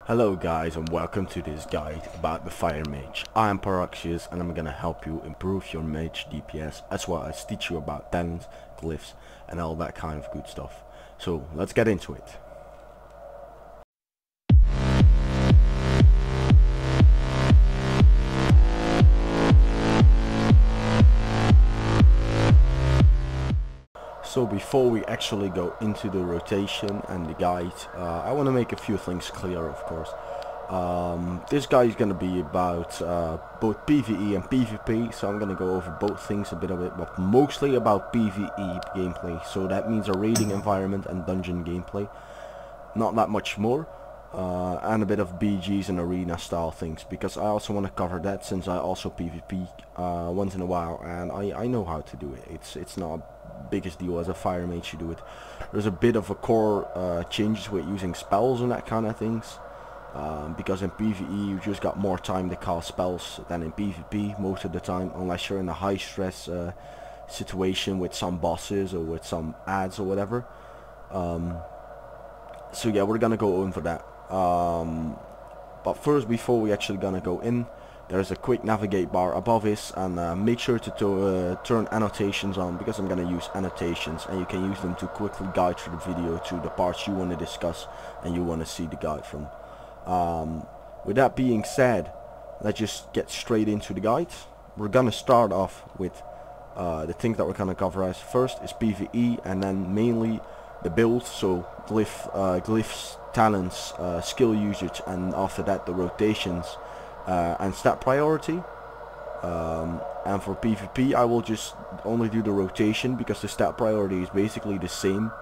Hello guys, and welcome to this guide about the Firemage. I am Pyroxius and I'm gonna help you improve your mage DPS as well as teach you about talents, glyphs and all that kind of good stuff. So let's get into it. So before we actually go into the rotation and the guide, I want to make a few things clear, of course. This guide is going to be about both PvE and PvP, so I'm going to go over both things a bit, but mostly about PvE gameplay. So that means a raiding environment and dungeon gameplay, not that much more, and a bit of BGs and arena style things, because I also want to cover that since I also PvP once in a while, and I know how to do it. It's not biggest deal as a fire mage to do it. There's a bit of a core changes with using spells and that kind of things, because in PvE you just got more time to cast spells than in PvP most of the time, unless you're in a high stress situation with some bosses or with some ads or whatever. So yeah, we're gonna go over that, but first, before we actually gonna go in, there's a quick navigate bar above this, and make sure to turn annotations on, because I'm gonna use annotations and you can use them to quickly guide through the video to the parts you want to discuss and you want to see the guide from. With that being said, let's just get straight into the guide. We're gonna start off with the things that we're gonna cover. As first is PvE, and then mainly the build, so glyphs, talents, skill usage, and after that the rotations and stat priority. And for PvP I will just only do the rotation, because the stat priority is basically the same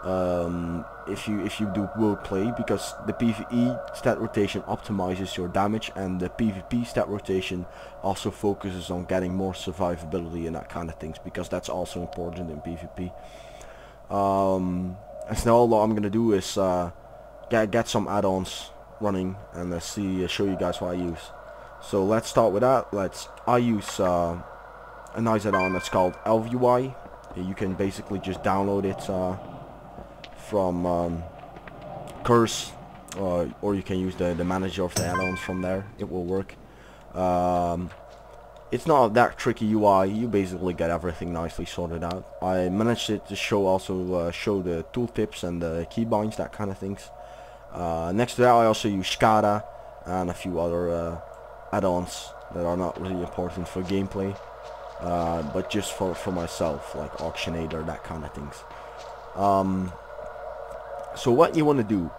if you do wordplay, because the PvE stat rotation optimizes your damage and the PvP stat rotation also focuses on getting more survivability and that kind of things, because that's also important in PvP. And now all I'm gonna do is get some add-ons running and show you guys what I use. So let's start with that. I use a nice add-on that's called LVY. You can basically just download it from Curse, or you can use the manager of the add-ons from there. It will work. It's not that tricky UI. You basically get everything nicely sorted out. I managed it to show the tooltips and the keybinds, that kind of things. Next to that, I also use SCADA and a few other add-ons that are not really important for gameplay, but just for myself, like Auctionator, that kind of things. So what you want to do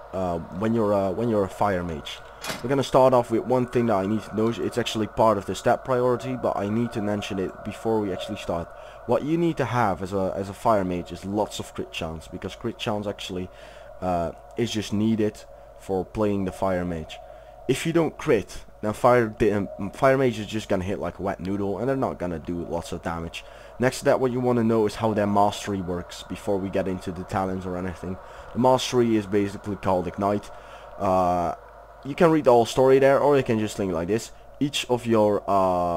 when you're a fire mage, we're gonna start off with one thing that I need to know. It's actually part of the stat priority, but I need to mention it before we actually start. What you need to have as a fire mage is lots of crit chance, because crit chance actually is just needed for playing the fire mage. If you don't crit, then fire mage is just gonna hit like a wet noodle, and they're not gonna do lots of damage. Next to that, what you want to know is how their mastery works before we get into the talents or anything. The mastery is basically called Ignite. You can read the whole story there, or you can just think like this. Each of your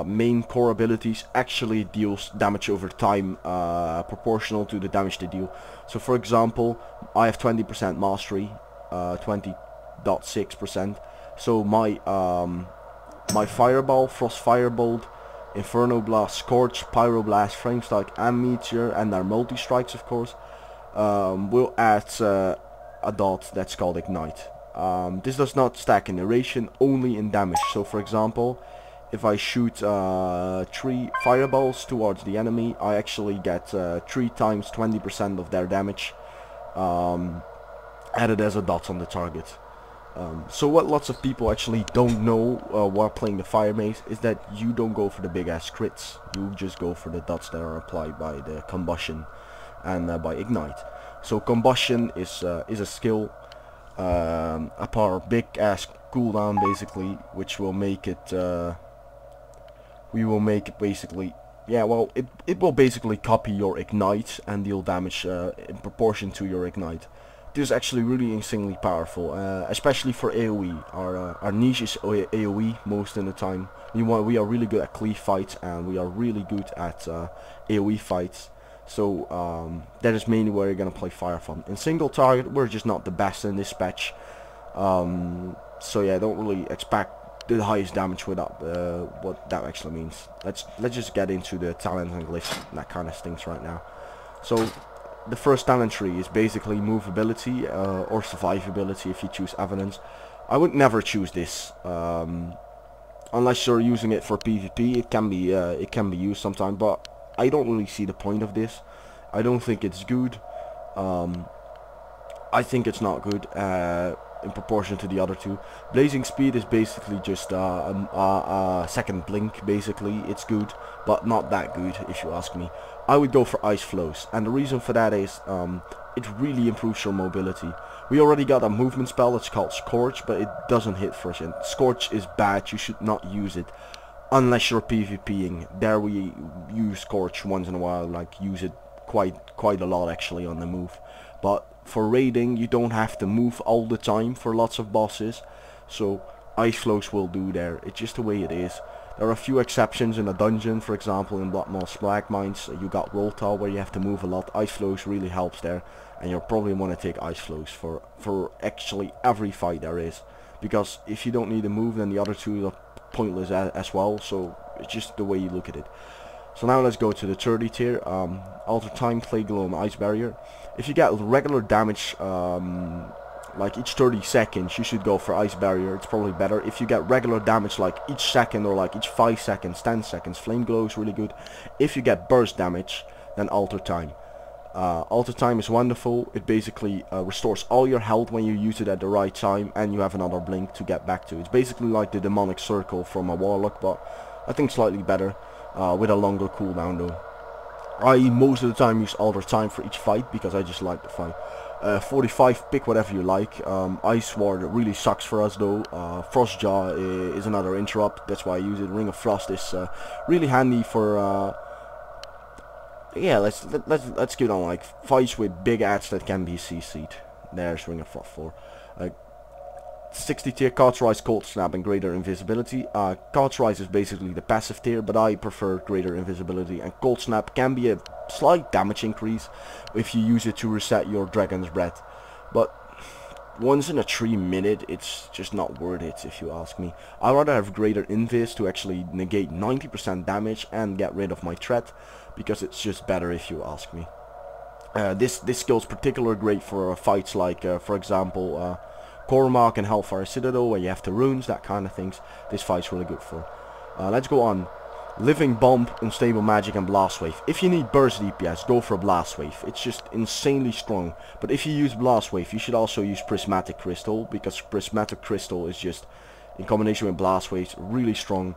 main core abilities actually deals damage over time, proportional to the damage they deal. So for example, I have 20% mastery, 20.6%. So my Fireball, Frost Firebolt, Inferno Blast, Scorch, Pyroblast, Flame Strike and Meteor, and their multi-strikes of course, will add a dot that's called Ignite. This does not stack in duration, only in damage. So for example, if I shoot 3 fireballs towards the enemy, I actually get 3 times 20% of their damage added as a dot on the target. So what lots of people actually don't know while playing the fire mage is that you don't go for the big ass crits. You just go for the dots that are applied by the combustion and by ignite. So combustion is a skill, a power big ass cooldown basically, which will make it basically, yeah, well, it will basically copy your ignite and deal damage in proportion to your ignite. This is actually really insanely powerful, especially for AoE. Our niche is AoE most of the time. We are really good at cleave fights, and we are really good at AoE fights. So that is mainly where you're gonna play fire from. In single target, we're just not the best in this patch. So yeah, don't really expect the highest damage without what that actually means. Let's just get into the talents and glyphs and that kind of things right now. So the first talent tree is basically movability or survivability if you choose evidence. I would never choose this unless you're using it for PvP. It can be used sometime, but I don't really see the point of this. I don't think it's good. I think it's not good in proportion to the other two. Blazing speed is basically just a second blink. Basically, it's good, but not that good if you ask me. I would go for ice flows, and the reason for that is it really improves your mobility. We already got a movement spell, it's called Scorch, but it doesn't hit first. And Scorch is bad, you should not use it unless you're PvPing. There we use Scorch once in a while, like use it quite a lot actually on the move. But for raiding, you don't have to move all the time for lots of bosses, so ice flows will do there. It's just the way it is. There are a few exceptions in a dungeon, for example in Bloodmoss Black Mines. You got roll tall where you have to move a lot. Ice flows really helps there, and you'll probably want to take ice flows for actually every fight there is, because if you don't need to move, then the other two are pointless as well. So it's just the way you look at it. So now let's go to the 30 tier. Alter Time, Clay Glow, and Ice Barrier. If you get regular damage like each 30 seconds, you should go for Ice Barrier. It's probably better. If you get regular damage like each second or like each 5 seconds, 10 seconds, Flame Glow is really good. If you get burst damage, then Alter Time. Alter Time is wonderful. It basically restores all your health when you use it at the right time, and you have another blink to get back to. It's basically like the Demonic Circle from a Warlock, but I think slightly better with a longer cooldown though. I most of the time use Alter Time for each fight because I just like the fight. 45, pick whatever you like. Ice Ward really sucks for us though. Frostjaw is another interrupt, that's why I use it. Ring of Frost is really handy for yeah, let's get on like fights with big adds that can be CC'd. There's Ring of Frost for 60 tier Cauterize, Cold Snap, and Greater Invisibility. Cauterize is basically the passive tier, but I prefer Greater Invisibility, and Cold Snap can be a slight damage increase if you use it to reset your Dragon's Breath. But once in a 3 minute, it's just not worth it if you ask me. I'd rather have Greater Invis to actually negate 90% damage and get rid of my threat, because it's just better if you ask me. This skill is particularly great for fights like, for example, Cormac and Hellfire Citadel, where you have the runes, that kind of things. This fight's really good for. Let's go on. Living Bomb, Unstable Magic, and Blast Wave. If you need burst DPS, go for Blast Wave. It's just insanely strong. But if you use Blast Wave, you should also use Prismatic Crystal, because Prismatic Crystal is just, in combination with Blast Waves, really strong.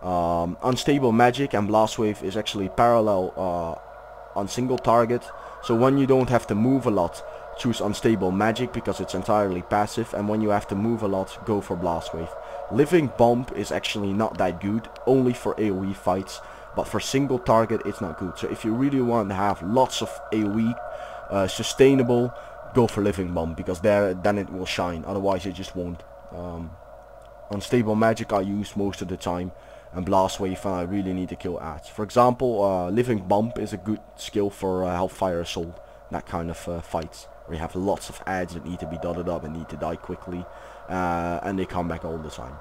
Unstable Magic and Blast Wave is actually parallel on single target. So when you don't have to move a lot, choose Unstable Magic because it's entirely passive, and when you have to move a lot, go for Blast Wave. Living Bomb is actually not that good, only for AoE fights, but for single target it's not good. So if you really want to have lots of AoE sustainable, go for Living Bomb, because then it will shine, otherwise it just won't. Unstable Magic I use most of the time, and Blast Wave when I really need to kill adds. For example, Living Bomb is a good skill for Hellfire Assault, that kind of fights, where you have lots of adds that need to be dotted up and need to die quickly, and they come back all the time.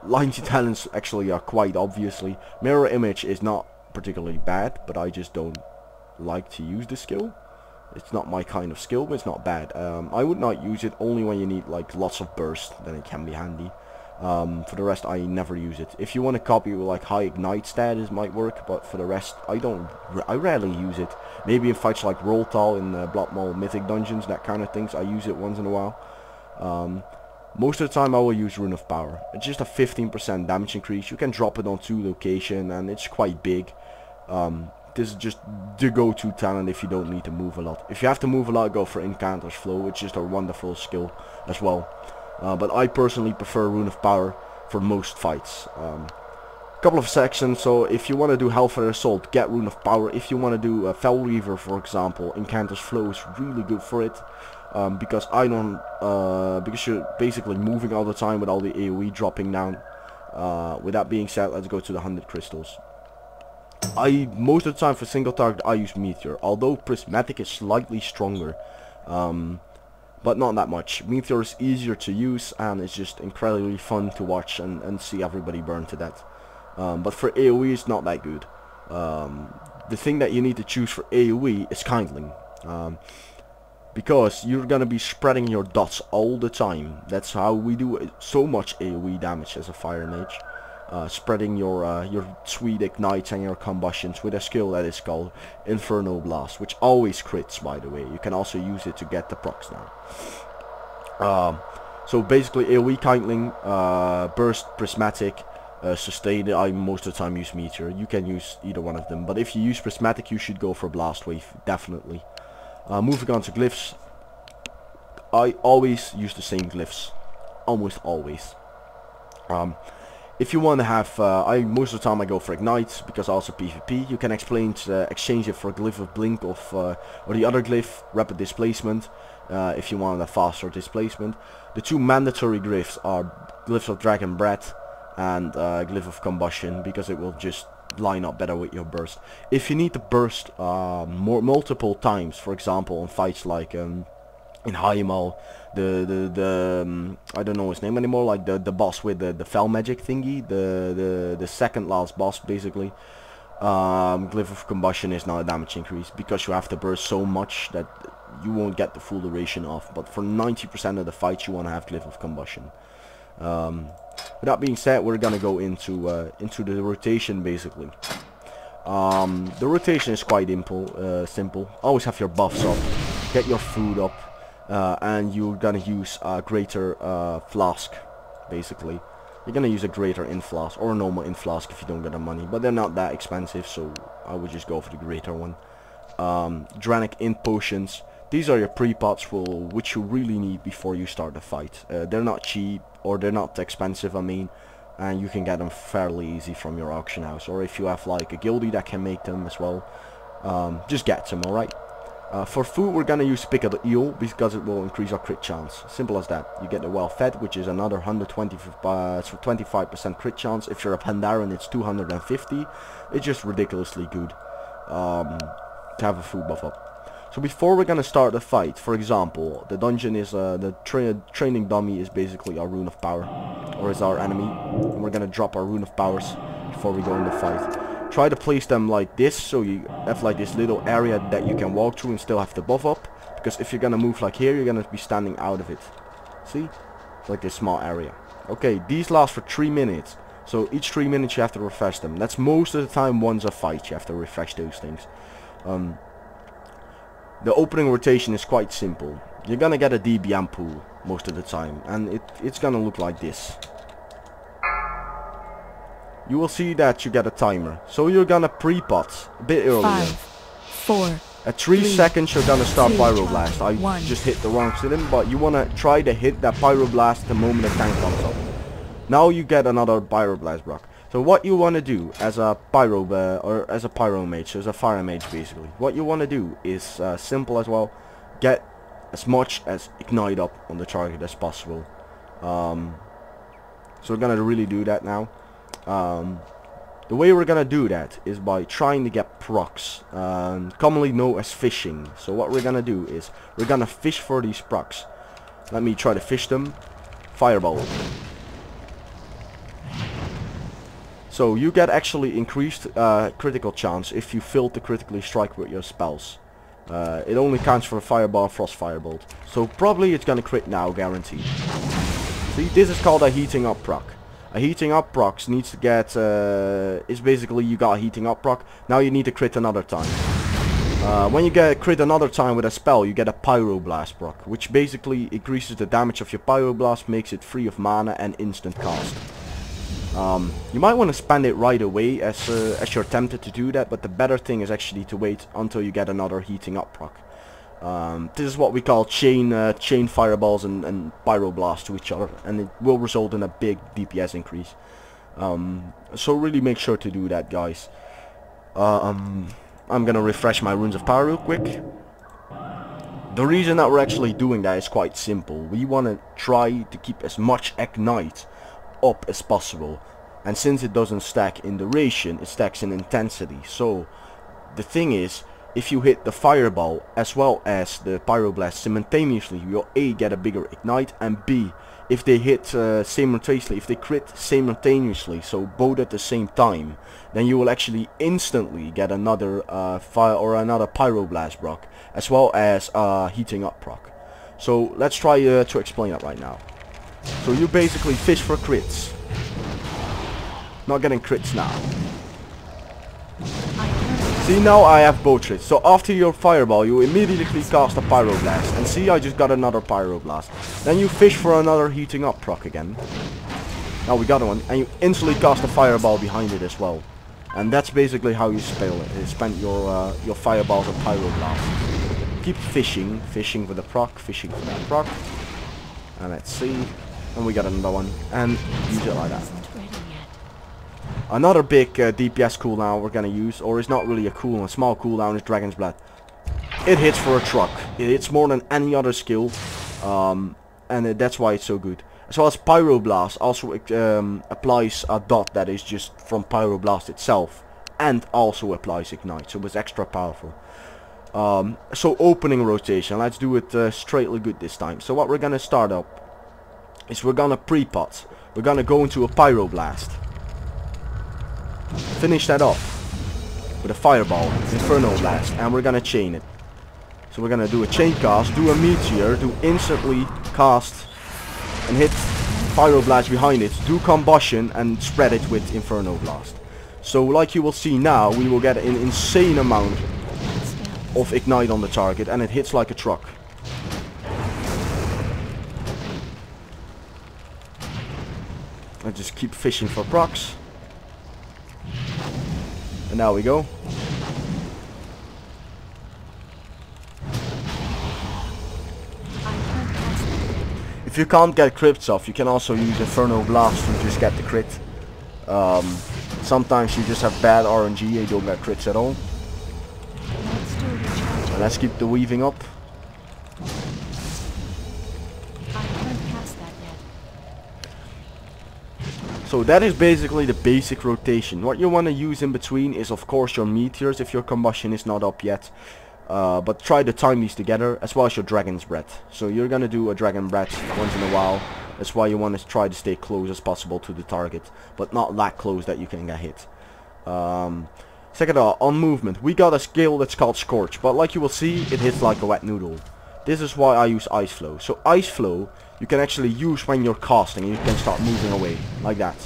Lines and talents actually are quite obviously. Mirror Image is not particularly bad, but I just don't like to use the skill. It's not my kind of skill, but it's not bad. I would not use it only when you need like lots of burst, then it can be handy. For the rest I never use it. If you want to copy like high ignite status might work, but for the rest I rarely use it. Maybe in fights like Rolltal in Bloodmaw Mythic Dungeons, that kind of things, I use it once in a while. Most of the time I will use Rune of Power. It's just a 15% damage increase. You can drop it on 2 locations and it's quite big. This is just the go-to talent if you don't need to move a lot. If you have to move a lot, go for Incanter's Flow. It's just a wonderful skill as well. But I personally prefer Rune of Power for most fights. Couple of sections, so if you want to do Hellfire Assault, get Rune of Power. If you want to do Fell Reaver, for example, Incanter's Flow is really good for it. Because because you're basically moving all the time with all the AoE dropping down. With that being said, let's go to the 100 crystals. Most of the time for single target I use Meteor, although Prismatic is slightly stronger. but not that much. Meteor is easier to use, and it's just incredibly fun to watch and see everybody burn to death. But for AoE it's not that good. The thing that you need to choose for AoE is kindling. Because you're gonna be spreading your dots all the time. That's how we do so much AoE damage as a fire mage. Spreading your sweet ignites and your combustions with a skill that is called Inferno Blast, which always crits, by the way. You can also use it to get the procs now. So basically AoE kindling, burst, prismatic, sustain. I most of the time use meteor. You can use either one of them, but if you use prismatic you should go for blast wave, definitely. Moving on to glyphs, I always use the same glyphs, almost always. If you want to have, most of the time I go for ignite, because also PvP. You can exchange it for a glyph of blink or the other glyph, rapid displacement, if you want a faster displacement. The two mandatory glyphs are glyphs of dragonblight and glyph of combustion, because it will just line up better with your burst. If you need to burst multiple times, for example on fights like in Heimal, I don't know his name anymore, like the boss with the fell magic thingy, the second last boss basically, glyph of combustion is not a damage increase, because you have to burst so much that you won't get the full duration off. But for 90% of the fights you want to have glyph of combustion. With that being said, we're gonna go into the rotation basically. The rotation is quite simple. Always have your buffs up, get your food up, and you're gonna use a greater flask basically. You're gonna use a greater in flask or a normal in flask if you don't get the money, but they're not that expensive, so I would just go for the greater one. Dranic in potions. These are your pre-pots which you really need before you start the fight. They're not cheap, or they're not expensive, I mean, and you can get them fairly easy from your auction house, or if you have like a guildie that can make them as well, just get them, alright? For food we're gonna use pick of the eel, because it will increase our crit chance. Simple as that. You get the well fed, which is another 25% crit chance. If you're a Pandaren it's 250. It's just ridiculously good to have a food buff up. So before we're gonna start the fight, for example, the dungeon is the training dummy is basically our rune of power, or is our enemy, and we're gonna drop our rune of powers before we go in the fight. Try to place them like this, so you have like this little area that you can walk through and still have the buff up, because if you're gonna move like here, you're gonna be standing out of it. See? It's like this small area. Okay, these last for 3 minutes, so each 3 minutes you have to refresh them. That's most of the time once a fight you have to refresh those things. The opening rotation is quite simple. You're gonna get a DBM pool most of the time, and it's gonna look like this. You will see that you get a timer, so you're gonna pre-pot a bit earlier. 5, 4. At 3 seconds you're gonna start 2, Pyroblast. I 1. just hit the wrong cylinder, but you wanna try to hit that Pyroblast the moment the tank comes up. Now you get another Pyroblast block. So what you want to do as a or as a Pyromage, so as a Firemage basically, what you want to do is simple as well. Get as much as ignite up on the target as possible. So we're gonna really do that now. The way we're gonna do that is by trying to get procs, commonly known as fishing. So what we're gonna do is we're gonna fish for these procs. Let me try to fish them. Fireball. So you get actually increased critical chance if you fail to critically strike with your spells. It only counts for a fireball and frost firebolt. So probably it's gonna crit now, guaranteed. See, this is called a heating up proc. A heating up proc needs to get, it's basically you got a heating up proc, now you need to crit another time. When you get crit another time with a spell, you get a Pyroblast proc, which basically increases the damage of your Pyroblast, makes it free of mana and instant cast. You might want to spend it right away as you're tempted to do that, but the better thing is actually to wait until you get another heating up proc. This is what we call chain fireballs and pyroblast to each other, and it will result in a big DPS increase. So really make sure to do that, guys. I'm gonna refresh my runes of power real quick. The reason that we're actually doing that is quite simple. We want to try to keep as much ignite up as possible, and since it doesn't stack in duration, it stacks in intensity. So the thing is, if you hit the fireball as well as the pyroblast simultaneously, you'll A, get a bigger ignite, and B, if they hit simultaneously, if they crit simultaneously, so both at the same time, then you will actually instantly get another fire or another pyroblast proc, as well as heating up proc. So let's try to explain that right now. So you basically fish for crits. Not getting crits now. See, now I have both crits. So after your fireball, you immediately cast a pyroblast. And see, I just got another pyroblast. Then you fish for another heating up proc again. Now we got one. And you instantly cast a fireball behind it as well. And that's basically how you spend your fireballs and pyroblast. Keep fishing for the proc, fishing for that proc. And let's see. And we got another one. And use it like that. Another big DPS cooldown we're gonna use, or it's not really a cooldown, a small cooldown, is Dragon's Blood. It hits for a truck. It hits more than any other skill, and that's why it's so good. As well as Pyroblast also applies a dot that is just from Pyroblast itself, and also applies Ignite, so it's extra powerful. So opening rotation, let's do it straightly good this time. So what we're gonna start up is we're gonna pre-pot. We're gonna go into a Pyroblast. Finish that off with a fireball, Inferno Blast, and we're gonna chain it. So we're gonna do a chain cast, do a meteor, do instantly cast and hit Pyroblast behind it, do combustion and spread it with Inferno Blast. So like you will see now, we will get an insane amount of ignite on the target, and it hits like a truck. I just keep fishing for procs. And now we go. If you can't get crits off, you can also use Inferno Blast to just get the crit. Sometimes you just have bad RNG and you don't get crits at all. And let's keep the weaving up. So that is basically the basic rotation. What you want to use in between is of course your meteors if your combustion is not up yet. But try to time these together, as well as your dragon's breath. So you're gonna do a dragon breath once in a while. That's why you want to try to stay close as possible to the target, but not that close that you can get hit. Second on movement, we got a skill that's called Scorch, but like you will see, it hits like a wet noodle. This is why I use Ice Flow. So Ice Flow you can actually use when you're casting, and you can start moving away, like that.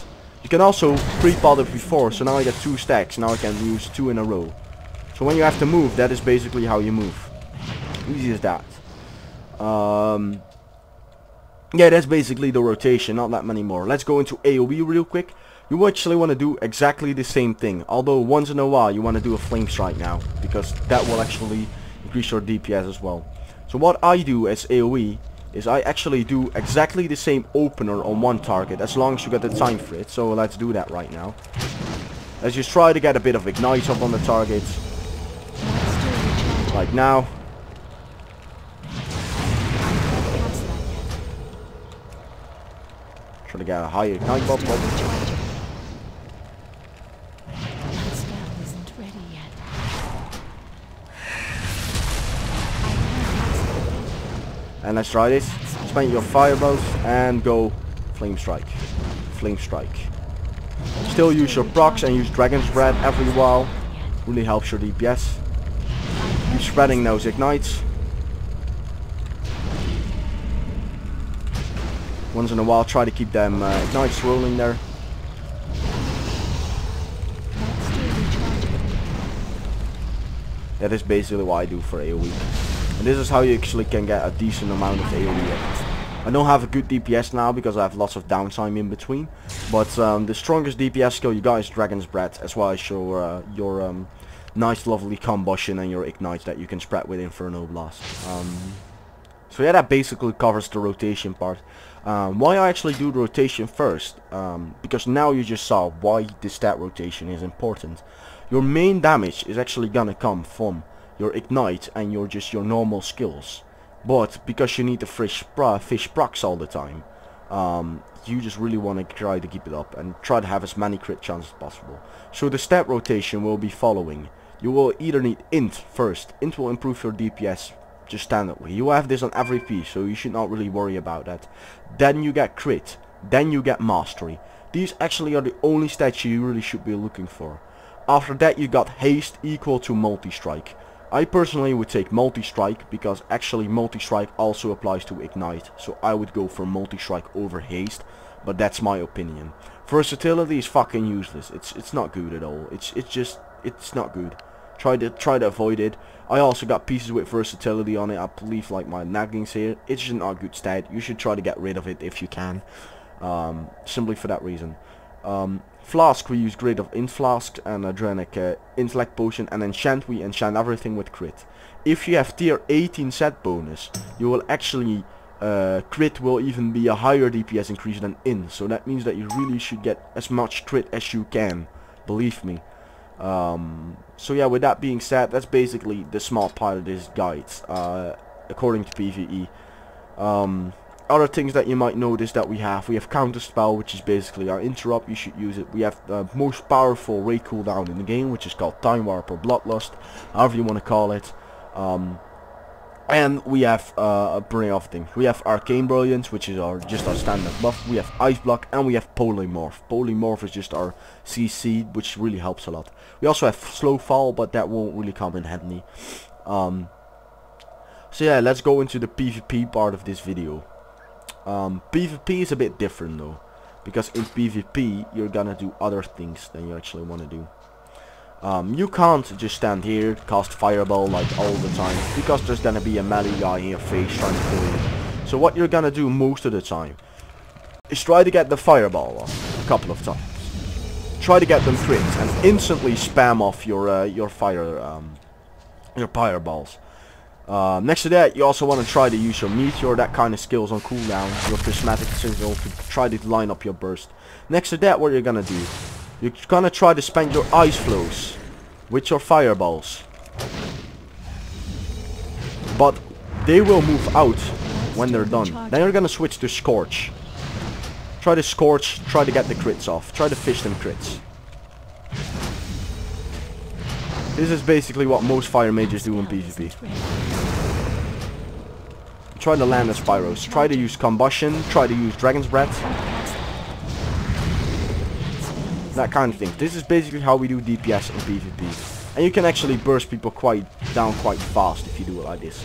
You can also pre-pot it before, so now I get 2 stacks, now I can use 2 in a row. So when you have to move, that is basically how you move. Easy as that. Yeah, that's basically the rotation, not that many more. Let's go into AoE real quick. You actually want to do exactly the same thing, although once in a while you want to do a flame strike now, because that will actually increase your DPS as well. So what I do as AoE is I actually do exactly the same opener on one target, as long as you get the time for it. So let's do that right now. Let's just try to get a bit of ignite up on the target, like now. Try to get a high ignite bump up. And let's try this. Spend your fireballs and go flame strike. Flame strike. Still use your procs and use dragon's breath every while. Really helps your DPS. Keep spreading those ignites. Once in a while try to keep them ignites rolling there. That is basically what I do for AoE. And this is how you actually can get a decent amount of AoE. I don't have a good DPS now because I have lots of downtime in between. But the strongest DPS skill you got is Dragon's Breath, as well as your nice lovely combustion and your ignite that you can spread with Inferno Blast. So yeah, that basically covers the rotation part. Why I actually do the rotation first, because now you just saw why the stat rotation is important. Your main damage is actually gonna come from your ignite and your normal skills, but because you need to fish procs all the time, you just really want to try to keep it up and try to have as many crit chances as possible. So the stat rotation will be following you will either need int first. Int will improve your DPS just standardly. You have this on every piece, so you should not really worry about that. Then you get crit. Then you get mastery. These actually are the only stats you really should be looking for. After that you got haste equal to multi-strike. I personally would take multi-strike because actually multi-strike also applies to ignite. So I would go for multi-strike over haste, but that's my opinion. Versatility is fucking useless. It's not good at all. It's not good. Try to avoid it. I also got pieces with versatility on it. I believe like my naggings here. It's just not a good stat. You should try to get rid of it if you can. Simply for that reason. Flask, we use Grade of Int Flask and Adrenic Intellect Potion, and enchant, we enchant everything with crit. If you have tier 18 set bonus, you will actually crit will even be a higher DPS increase than in, so that means that you really should get as much crit as you can, believe me. So yeah, with that being said, that's basically the small part of this guide, according to PvE. Other things that you might notice that we have Counterspell, which is basically our interrupt. You should use it. We have the most powerful raid cooldown in the game, which is called Time Warp or Bloodlust, however you want to call it. And we have a pretty of things. We have Arcane Brilliance, which is just our standard buff. We have Ice Block, and we have Polymorph. Polymorph is just our CC, which really helps a lot. We also have Slow Fall, but that won't really come in handy. So yeah, let's go into the PvP part of this video. PvP is a bit different though, because in PvP you're gonna do other things than you actually want to do. You can't just stand here, cast Fireball like all the time, because there's gonna be a melee guy in your face trying to kill you. So what you're gonna do most of the time is try to get the Fireball off a couple of times. Try to get them crits and instantly spam off your Fireballs. Next to that, you also want to try to use your Meteor, that kind of skills on cooldown, your Prismatic Signal to try to line up your burst. Next to that, what you're gonna do, you're gonna try to spend your Ice Flows with your Fireballs. But they will move out when they're done. Then you're gonna switch to Scorch. Try to Scorch, try to get the crits off, try to fish them crits. This is basically what most Fire Mages do in PvP. Try to land as Pyros. Try to use Combustion. Try to use Dragon's Breath. That kind of thing. This is basically how we do DPS in PvP. And you can actually burst people down quite fast if you do it like this.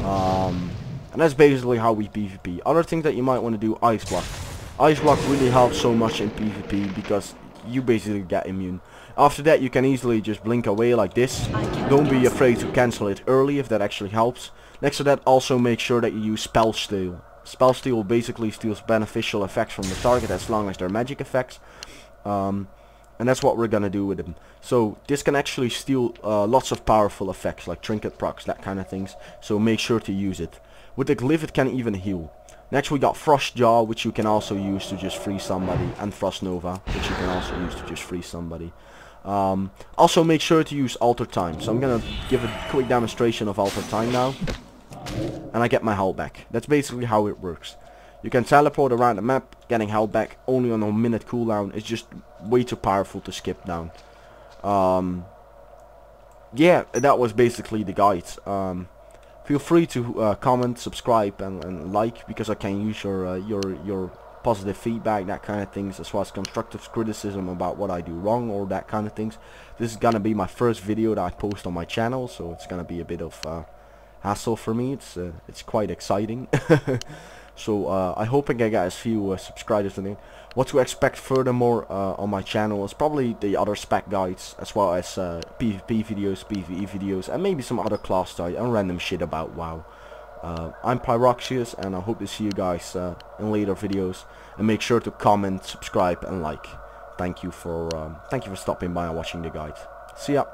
And that's basically how we PvP. Other things that you might want to do, Ice Block. Ice Block really helps so much in PvP because you basically get immune. After that you can easily just blink away like this. Don't be afraid to cancel it early if that actually helps. Next to that, also make sure that you use Spell Steal. Spell Steal basically steals beneficial effects from the target as long as they're magic effects. And that's what we're gonna do with them. So this can actually steal lots of powerful effects like Trinket procs, that kind of things. So make sure to use it. With the glyph it can even heal. Next we got Frost Jaw, which you can also use to just free somebody, and Frost Nova, which you can also use to just free somebody. Also make sure to use Alter Time. So I'm gonna give a quick demonstration of Alter Time now. And I get my health back. That's basically how it works. You can teleport around the map, getting health back only on a minute cooldown. It's just way too powerful to skip down. Yeah, that was basically the guide. Feel free to comment, subscribe, and like, because I can use your positive feedback, that kind of things, as well as constructive criticism about what I do wrong or that kind of things. This is gonna be my first video that I post on my channel, so it's gonna be a bit of hassle for me. It's quite exciting. So I hope I can get as few subscribers in it. What to expect furthermore on my channel is probably the other spec guides, as well as PvP videos, PvE videos, and maybe some other class style and random shit about WoW. I'm Pyroxius, and I hope to see you guys in later videos. And make sure to comment, subscribe, and like. Thank you for stopping by and watching the guide. See ya.